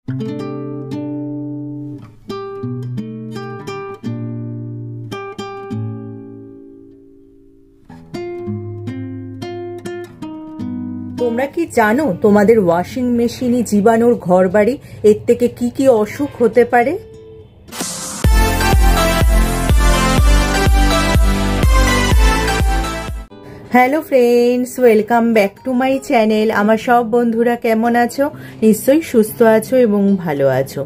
তোমরা কি জানো তোমাদের ওয়াশিং মেশিনই জীবাণুর ঘরবাড়ি? এর থেকে কি কি অসুখ হতে পারে? Hello friends, welcome back to my channel. আমার সব বন্ধুরা কেমন আছো? নিশ্চয়ই সুস্থ আছো এবং ভালো আছো।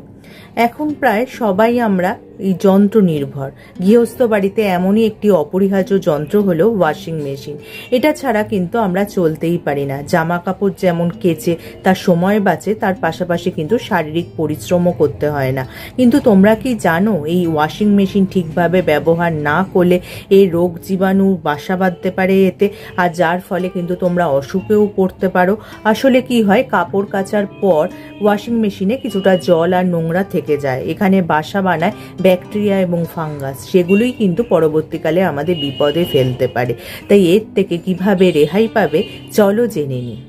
এখন প্রায় সবাই আমরা এই যন্ত্র নির্ভর। গৃহস্থ বাড়িতে এমনই একটি অপরিহার্য যন্ত্র হলো ওয়াশিং মেশিন। এটা ছাড়া কিন্তু আমরা চলতেই পারি না। জামা কাপড় যেমন কেচে তার সময় বাঁচে, তার পাশাপাশি কিন্তু শারীরিক পরিশ্রমও করতে হয় না। কিন্তু তোমরা কি জানো এই ওয়াশিং মেশিন ঠিকভাবে ব্যবহার না করলে এই রোগ জীবাণু বাসা বাঁধতে পারে এতে, আর যার ফলে কিন্তু তোমরা অসুখেও পড়তে পারো। আসলে কি হয়, কাপড় কাচার পর ওয়াশিং মেশিনে কিছুটা জল আর নোংরা থেকে যায়, এখানে বাসা বানায় ব্যাকটেরিয়া এবং ফাঙ্গাস। সেগুলোই কিন্তু পরবর্তীকালে আমাদের বিপদে ফেলতে পারে। তাই এর থেকে কিভাবে রেহাই পাবে চলো জেনে নিই।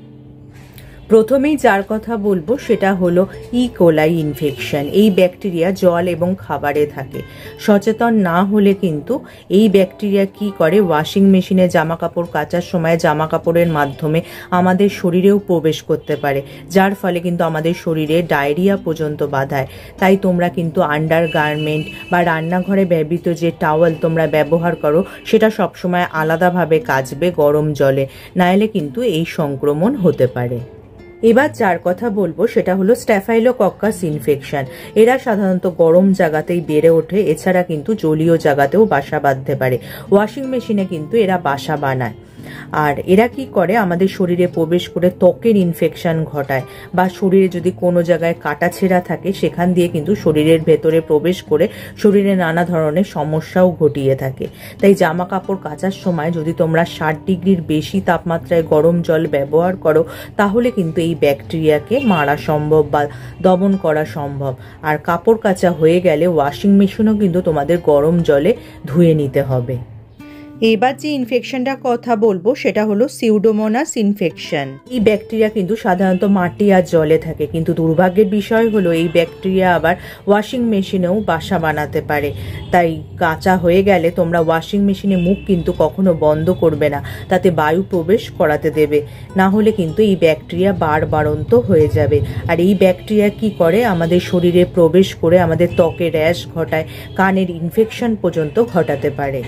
প্রথমেই যার কথা বলবো সেটা হলো ইকোলাই ইনফেকশন। এই ব্যাকটেরিয়া জল এবং খাবারে থাকে। সচেতন না হলে কিন্তু এই ব্যাকটেরিয়া কি করে, ওয়াশিং মেশিনে জামা কাপড় কাচার সময় জামা কাপড়ের মাধ্যমে আমাদের শরীরেও প্রবেশ করতে পারে, যার ফলে কিন্তু আমাদের শরীরে ডায়রিয়া পর্যন্ত বাধায়। তাই তোমরা কিন্তু আন্ডার গার্মেন্ট বা রান্নাঘরে ব্যবহৃত যে টাওয়াল তোমরা ব্যবহার করো সেটা সবসময় আলাদাভাবে কাচবে গরম জলে, নাহলে কিন্তু এই সংক্রমণ হতে পারে। এবার যার কথা বলবো সেটা হলো স্ট্যাফাইলোকক্কাস ইনফেকশন। এরা সাধারণত গরম জায়গাতেই বেড়ে ওঠে, এছাড়া কিন্তু জলীয় জায়গাতেও বাসা বাঁধতে পারে। ওয়াশিং মেশিনে কিন্তু এরা বাসা বানায়। আর এরা কি করে, আমাদের শরীরে প্রবেশ করে ত্বকের ইনফেকশন ঘটায়, বা শরীরে যদি কোনো জায়গায় কাটা ছেঁড়া থাকে সেখান দিয়ে কিন্তু শরীরের ভেতরে প্রবেশ করে শরীরে নানা ধরনের সমস্যাও ঘটিয়ে থাকে। তাই জামা কাপড় কাচার সময় যদি তোমরা 60 ডিগ্রির বেশি তাপমাত্রায় গরম জল ব্যবহার করো তাহলে কিন্তু এই ব্যাকটেরিয়াকে মারা সম্ভব বা দমন করা সম্ভব। আর কাপড় কাচা হয়ে গেলে ওয়াশিং মেশিনও কিন্তু তোমাদের গরম জলে ধুয়ে নিতে হবে। এবার যে ইনফেকশনটার কথা বলবো সেটা হলো সিউডোমোনাস ইনফেকশন। এই ব্যাকটেরিয়া কিন্তু সাধারণত মাটি আর জলে থাকে, কিন্তু দুর্ভাগ্যের বিষয় হলো এই ব্যাকটেরিয়া আবার ওয়াশিং মেশিনেও বাসা বানাতে পারে। তাই কাঁচা হয়ে গেলে তোমরা ওয়াশিং মেশিনে মুখ কিন্তু কখনো বন্ধ করবে না, তাতে বায়ু প্রবেশ করাতে দেবে, না হলে কিন্তু এই ব্যাকটেরিয়া বাড়ন্ত হয়ে যাবে। আর এই ব্যাকটেরিয়া কি করে, আমাদের শরীরে প্রবেশ করে আমাদের ত্বকে র্যাশ ঘটায়, কানের ইনফেকশন পর্যন্ত ঘটাতে পারে।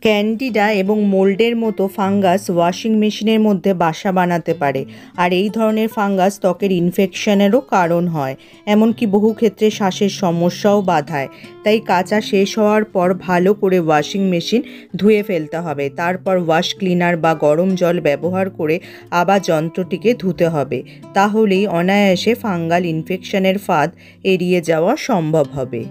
ক্যান্ডিডা এবং মোল্ডের মতো ফাঙ্গাস ওয়াশিং মেশিনের মধ্যে বাসা বানাতে পারে, আর এই ধরনের ফাঙ্গাস ত্বকের ইনফেকশনেরও কারণ হয়, এমনকি বহু ক্ষেত্রে শ্বাসের সমস্যাও বাধায়। তাই কাচা শেষ হওয়ার পর ভালো করে ওয়াশিং মেশিন ধুয়ে ফেলতে হবে, তারপর ওয়াশ ক্লিনার বা গরম জল ব্যবহার করে আবার যন্ত্রটিকে ধুতে হবে। তাহলেই অনায়াসে ফাঙ্গাল ইনফেকশনের ফাঁদ এড়িয়ে যাওয়া সম্ভব হবে।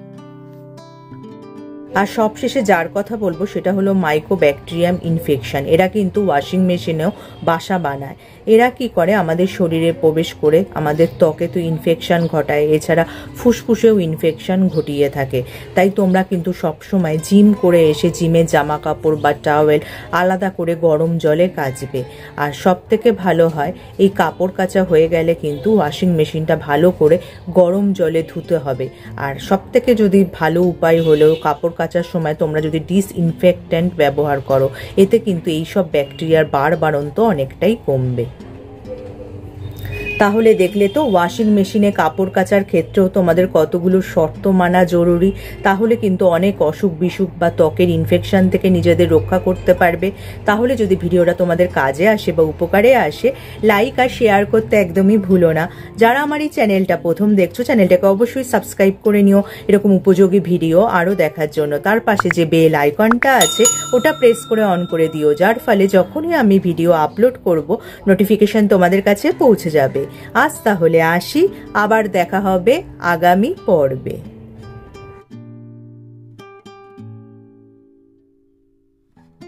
আর সবশেষে যার কথা বলবো সেটা হলো মাইকোব্যাকটেরিয়াম ইনফেকশন। এরা কিন্তু ওয়াশিং মেশিনেও বাসা বানায়। এরা কি করে, আমাদের শরীরে প্রবেশ করে আমাদের ত্বকে তো ইনফেকশন ঘটায়, এছাড়া ফুসফুসেও ইনফেকশন ঘটিয়ে থাকে। তাই তোমরা কিন্তু সবসময় জিম করে এসে জিমে জামা কাপড় বা টাওয়েল আলাদা করে গরম জলে কাচবে। আর সব থেকে ভালো হয় এই কাপড় কাচা হয়ে গেলে কিন্তু ওয়াশিং মেশিনটা ভালো করে গরম জলে ধুতে হবে। আর সব থেকে যদি ভালো উপায় হলেও কাপড় কাচার সময় তোমরা যদি ডিসইনফেক্ট্যান্ট ব্যবহার করো, এতে কিন্তু এইসব ব্যাকটেরিয়ার বাড়ন্ত অনেকটাই কমবে। তাহলে দেখলে তো ওয়াশিং মেশিনে কাপড় কাচার ক্ষেত্রেও তোমাদের কতগুলো শর্ত মানা জরুরি। তাহলে কিন্তু অনেক অসুখ বিসুখ বা ত্বকের ইনফেকশন থেকে নিজেদের রক্ষা করতে পারবে। তাহলে যদি ভিডিওটা তোমাদের কাজে আসে বা উপকারে আসে, লাইক আর শেয়ার করতে একদমই ভুলো না। যারা আমার এই চ্যানেলটা প্রথম দেখছো, চ্যানেলটাকে অবশ্যই সাবস্ক্রাইব করে নিও এরকম উপযোগী ভিডিও আরও দেখার জন্য। তার পাশে যে বেল আইকনটা আছে ওটা প্রেস করে অন করে দিও, যার ফলে যখনই আমি ভিডিও আপলোড করব নোটিফিকেশন তোমাদের কাছে পৌঁছে যাবে। আজ তাহলে আসি, আবার দেখা হবে আগামী পর্বে।